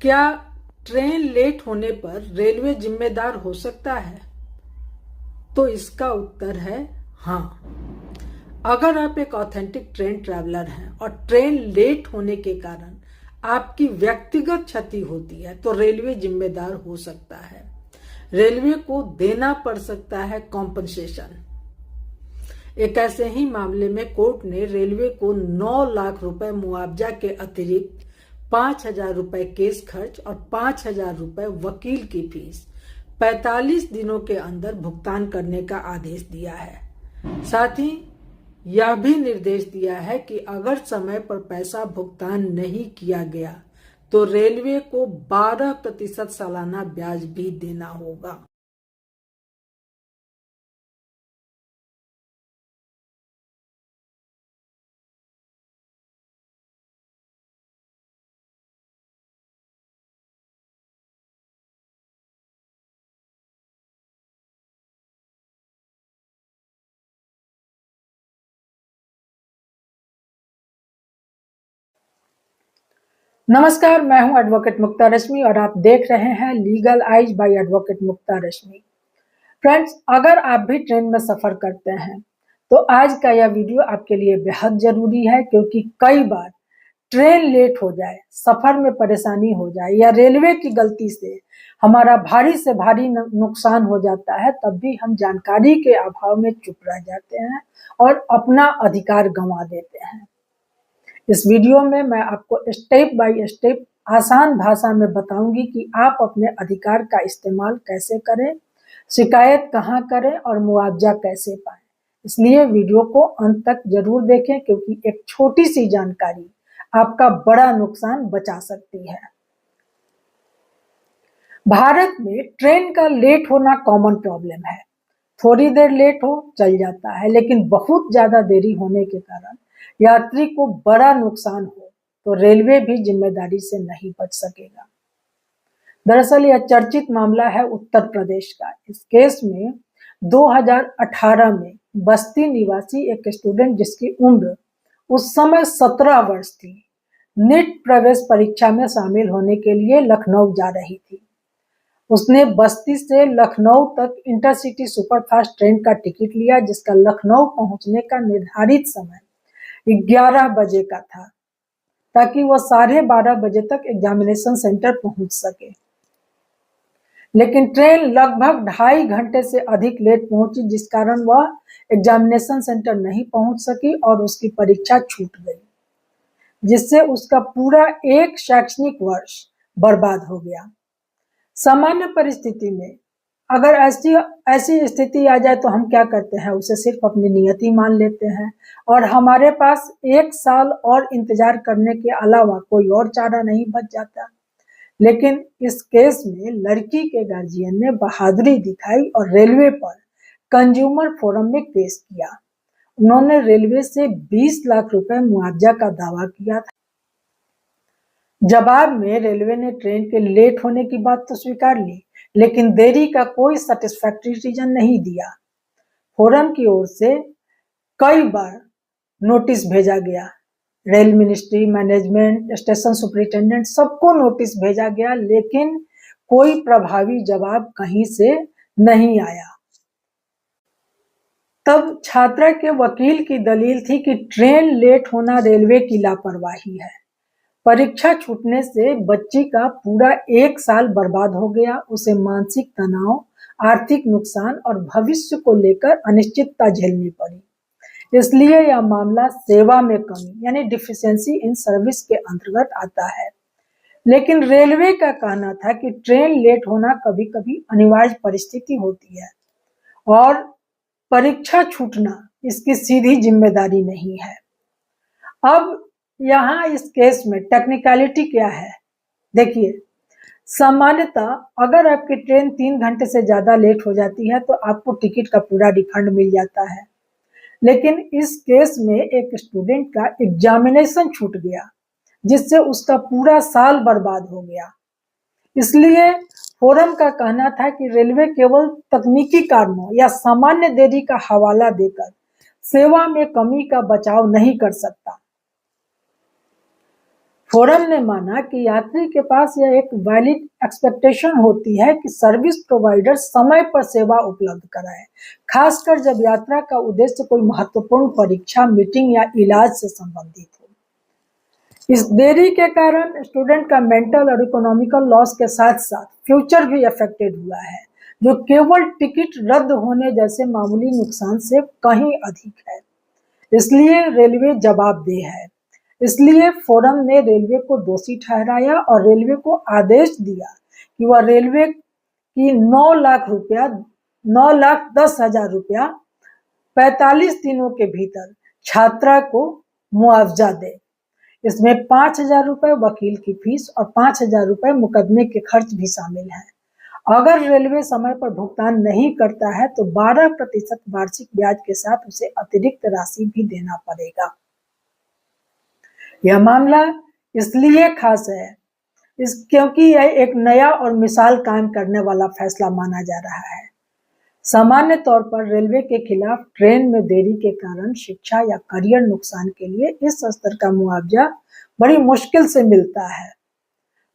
क्या train late होने पर रेलवे जिम्मेदार हो सकता है? तो इसका उत्तर है हाँ। अगर आप एक ऑथेंटिक ट्रेन ट्रैवलर हैं और ट्रेन लेट होने के कारण आपकी व्यक्तिगत क्षति होती है तो रेलवे जिम्मेदार हो सकता है। रेलवे को देना पड़ सकता है कॉम्पनसेशन। एक ऐसे ही मामले में कोर्ट ने रेलवे को 9 लाख रुपए मुआवजा के अतिरिक्त 5,000 रुपए केस खर्च और 5,000 रुपए वकील की फीस 45 दिनों के अंदर भुगतान करने का आदेश दिया है। साथ ही यह भी निर्देश दिया है कि अगर समय पर पैसा भुगतान नहीं किया गया तो रेलवे को 12% सालाना ब्याज भी देना होगा। नमस्कार, मैं हूं एडवोकेट मुक्ता रश्मि और आप देख रहे हैं लीगल आइज बाय एडवोकेट मुक्ता रश्मि। फ्रेंड्स, अगर आप भी ट्रेन में सफर करते हैं तो आज का यह वीडियो आपके लिए बेहद जरूरी है, क्योंकि कई बार ट्रेन लेट हो जाए, सफर में परेशानी हो जाए या रेलवे की गलती से हमारा भारी से भारी नुकसान हो जाता है, तब भी हम जानकारी के अभाव में चुप रह जाते हैं और अपना अधिकार गंवा देते हैं। इस वीडियो में मैं आपको स्टेप बाय स्टेप आसान भाषा में बताऊंगी कि आप अपने अधिकार का इस्तेमाल कैसे करें, शिकायत कहां करें और मुआवजा कैसे पाएं। इसलिए वीडियो को अंत तक जरूर देखें, क्योंकि एक छोटी सी जानकारी आपका बड़ा नुकसान बचा सकती है। भारत में ट्रेन का लेट होना कॉमन प्रॉब्लम है। थोड़ी देर लेट हो चल जाता है, लेकिन बहुत ज्यादा देरी होने के कारण यात्री को बड़ा नुकसान हो तो रेलवे भी जिम्मेदारी से नहीं बच सकेगा। दरअसल यह चर्चित मामला है उत्तर प्रदेश का। इस केस में 2018 में बस्ती निवासी एक स्टूडेंट, जिसकी उम्र उस समय 17 वर्ष थी, नीट प्रवेश परीक्षा में शामिल होने के लिए लखनऊ जा रही थी। उसने बस्ती से लखनऊ तक इंटरसिटी सुपरफास्ट ट्रेन का टिकट लिया, जिसका लखनऊ पहुंचने का निर्धारित समय 11 बजे का था, ताकि वह 12:30 बजे तक एग्जामिनेशन सेंटर पहुंच सके। लेकिन ट्रेन लगभग 2.5 घंटे से अधिक लेट पहुंची, जिस कारण वह एग्जामिनेशन सेंटर नहीं पहुंच सकी और उसकी परीक्षा छूट गई, जिससे उसका पूरा एक शैक्षणिक वर्ष बर्बाद हो गया। सामान्य परिस्थिति में अगर ऐसी स्थिति आ जाए तो हम क्या करते हैं, उसे सिर्फ अपनी नियति मान लेते हैं और हमारे पास 1 साल और इंतजार करने के अलावा कोई और चारा नहीं बच जाता। लेकिन इस केस में लड़की के गार्जियन ने बहादुरी दिखाई और रेलवे पर कंज्यूमर फोरम में केस किया। उन्होंने रेलवे से 20 लाख रुपए मुआवजा का दावा किया था। जवाब में रेलवे ने ट्रेन के लेट होने की बात तो स्वीकार ली, लेकिन देरी का कोई सैटिस्फैक्टरी रीजन नहीं दिया। फोरम की ओर से कई बार नोटिस भेजा गया, rail ministry, management, station superintendent, सबको नोटिस भेजा गया, लेकिन कोई प्रभावी जवाब कहीं से नहीं आया। तब छात्रा के वकील की दलील थी कि ट्रेन लेट होना रेलवे की लापरवाही है। परीक्षा छूटने से बच्ची का पूरा 1 साल बर्बाद हो गया। उसे मानसिक तनाव, आर्थिक नुकसान और भविष्य को लेकर अनिश्चितता झेलनी पड़ी। इसलिए यह मामला सेवा में कमी यानी डिफिशियंसी इन सर्विस के अंतर्गत आता है। लेकिन रेलवे का कहना था कि ट्रेन लेट होना कभी कभी अनिवार्य परिस्थिति होती है और परीक्षा छूटना इसकी सीधी जिम्मेदारी नहीं है। अब यहाँ इस केस में टेक्निकलिटी क्या है, देखिए। सामान्यतः अगर आपकी ट्रेन 3 घंटे से ज्यादा लेट हो जाती है तो आपको टिकट का पूरा रिफंड मिल जाता है। लेकिन इस केस में एक स्टूडेंट का एग्जामिनेशन छूट गया, जिससे उसका पूरा साल बर्बाद हो गया। इसलिए फोरम का कहना था कि रेलवे केवल तकनीकी कारणों या सामान्य देरी का हवाला देकर सेवा में कमी का बचाव नहीं कर सकता। फोरम ने माना कि यात्री के पास यह एक वैलिड एक्सपेक्टेशन होती है कि सर्विस प्रोवाइडर समय पर सेवा उपलब्ध कराए, खासकर जब यात्रा का उद्देश्य कोई महत्वपूर्ण परीक्षा, मीटिंग या इलाज से संबंधित हो। इस देरी के कारण स्टूडेंट का मेंटल और इकोनॉमिकल लॉस के साथ साथ फ्यूचर भी अफेक्टेड हुआ है, जो केवल टिकट रद्द होने जैसे मामूली नुकसान से कहीं अधिक है। इसलिए रेलवे जवाबदेह है। इसलिए फोरम ने रेलवे को दोषी ठहराया और रेलवे को आदेश दिया कि वह रेलवे की 9,10,000 रुपया 45 दिनों के भीतर छात्रा को मुआवजा दे। इसमें 5,000 रुपए वकील की फीस और 5,000 रुपए मुकदमे के खर्च भी शामिल हैं। अगर रेलवे समय पर भुगतान नहीं करता है तो 12% वार्षिक ब्याज के साथ उसे अतिरिक्त राशि भी देना पड़ेगा। यह मामला इसलिए खास है क्योंकि यह एक नया और मिसाल कायम करने वाला फैसला माना जा रहा है। सामान्य तौर पर रेलवे के खिलाफ ट्रेन में देरी के कारण शिक्षा या करियर नुकसान के लिए इस स्तर का मुआवजा बड़ी मुश्किल से मिलता है।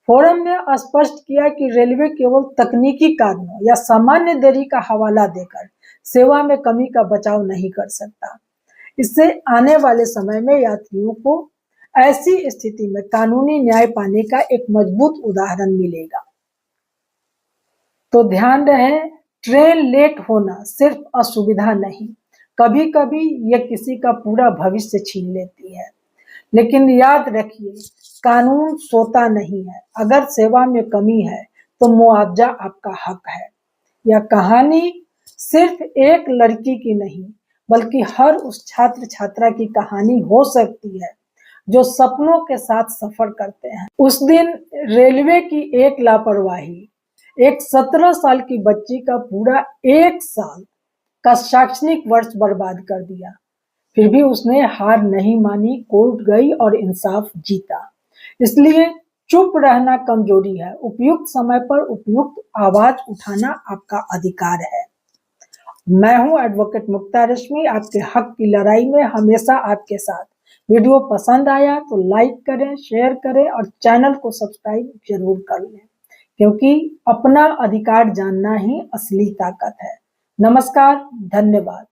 फोरम ने स्पष्ट किया कि रेलवे केवल तकनीकी कारणों या सामान्य देरी का हवाला देकर सेवा में कमी का बचाव नहीं कर सकता। इससे आने वाले समय में यात्रियों को ऐसी स्थिति में कानूनी न्याय पाने का एक मजबूत उदाहरण मिलेगा। तो ध्यान रहे, ट्रेन लेट होना सिर्फ असुविधा नहीं, कभी कभी यह किसी का पूरा भविष्य छीन लेती है। लेकिन याद रखिए, कानून सोता नहीं है। अगर सेवा में कमी है तो मुआवजा आपका हक है। यह कहानी सिर्फ एक लड़की की नहीं, बल्कि हर उस छात्र छात्रा की कहानी हो सकती है जो सपनों के साथ सफर करते हैं। उस दिन रेलवे की एक लापरवाही एक 17 साल की बच्ची का पूरा 1 साल का शैक्षणिक वर्ष बर्बाद कर दिया। फिर भी उसने हार नहीं मानी, कोर्ट गई और इंसाफ जीता। इसलिए चुप रहना कमजोरी है, उपयुक्त समय पर उपयुक्त आवाज उठाना आपका अधिकार है। मैं हूं एडवोकेट मुक्ता रश्मि, आपके हक की लड़ाई में हमेशा आपके साथ। वीडियो पसंद आया तो लाइक करें, शेयर करें और चैनल को सब्सक्राइब जरूर कर लें, क्योंकि अपना अधिकार जानना ही असली ताकत है। नमस्कार, धन्यवाद।